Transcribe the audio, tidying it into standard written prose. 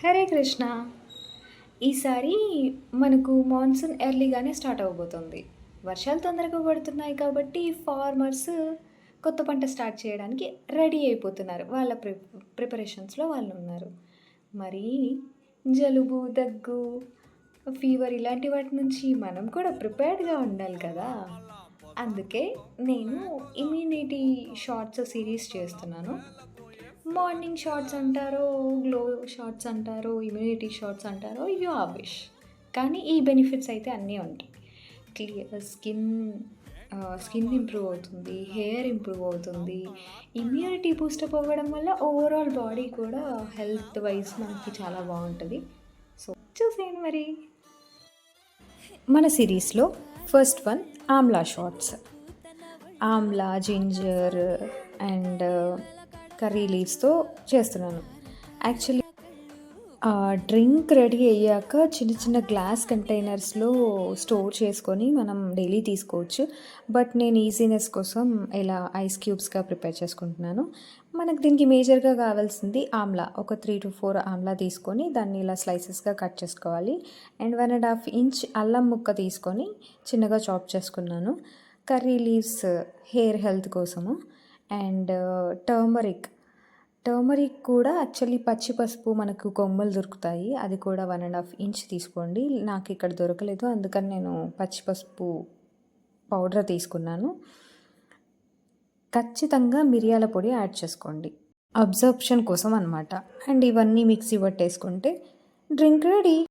హరే కృష్ణ. ఈసారి మనకు monsoon ఎర్లీగానే start అవ్వబోతుంది. వర్షాలు తొందరగా పడుతున్నాయి కాబట్టి ఫార్మర్స్ కొత్త పంట స్టార్ట్ చేయడానికి రెడీ అయిపోతున్నారు. వాళ్ళ ప్రిపరేషన్స్‌లో వాళ్ళున్నారు. మరి జలుబు, దగ్గు, ఫీవర్ ఇలాంటి వాటి నుంచి మనం కూడా ప్రిపేర్డ్‌గా ఉండాలి కదా! అందుకే నేను ఇమ్యూనిటీ షార్ట్స్ సీరీస్ చేస్తున్నాను. మార్నింగ్ షార్ట్స్ అంటారో, గ్లో షార్ట్స్ అంటారో, ఇమ్యూనిటీ షార్ట్స్ అంటారో యువర్ విష్. కానీ ఈ బెనిఫిట్స్ అయితే అన్నీ ఉంటాయి. స్కిన్ ఇంప్రూవ్ అవుతుంది, హెయిర్ ఇంప్రూవ్ అవుతుంది. ఇమ్యూనిటీ బూస్టప్ అవ్వడం వల్ల ఓవరాల్ బాడీ కూడా హెల్త్ వైజ్ మనకి చాలా బావుంటది. సో, చూసేయండి మరి. మన సిరీస్‌లో first one amla shorts. Amla, ginger and curry లీవ్స్‌తో చేస్తున్నాను. యాక్చువల్లీ డ్రింక్ రెడీ అయ్యాక చిన్న చిన్న గ్లాస్ కంటైనర్స్‌లో స్టోర్ చేసుకొని మనం డైలీ తీసుకోవచ్చు. బట్ నేను ఈజీనెస్ కోసం ఇలా ఐస్ క్యూబ్స్‌గా ప్రిపేర్ చేసుకుంటున్నాను. మనకు దీనికి మేజర్‌గా కావాల్సింది ఆమ్లా. ఒక 3-4 ఆమ్లా తీసుకొని దాన్ని ఇలా స్లైసెస్‌గా కట్ చేసుకోవాలి. అండ్ 1½ ఇంచ్ అల్లం ముక్క తీసుకొని చిన్నగా చాప్ చేసుకున్నాను. కర్రీ లీవ్స్ హెయిర్ హెల్త్ కోసము. అండ్ టర్మరిక్ కూడా యాక్చువల్లీ పచ్చి పసుపు మనకు కొమ్మలు దొరుకుతాయి. అది కూడా 1½ ఇంచ్ తీసుకోండి. నాకు ఇక్కడ దొరకలేదు, అందుకని నేను పచ్చి పసుపు పౌడర్ తీసుకున్నాను. ఖచ్చితంగా మిరియాల పొడి యాడ్ చేసుకోండి, అబ్జర్ప్షన్ కోసం అనమాట. అండ్ ఇవన్నీ మిక్సీ పట్టేసుకుంటే డ్రింక్ రెడీ.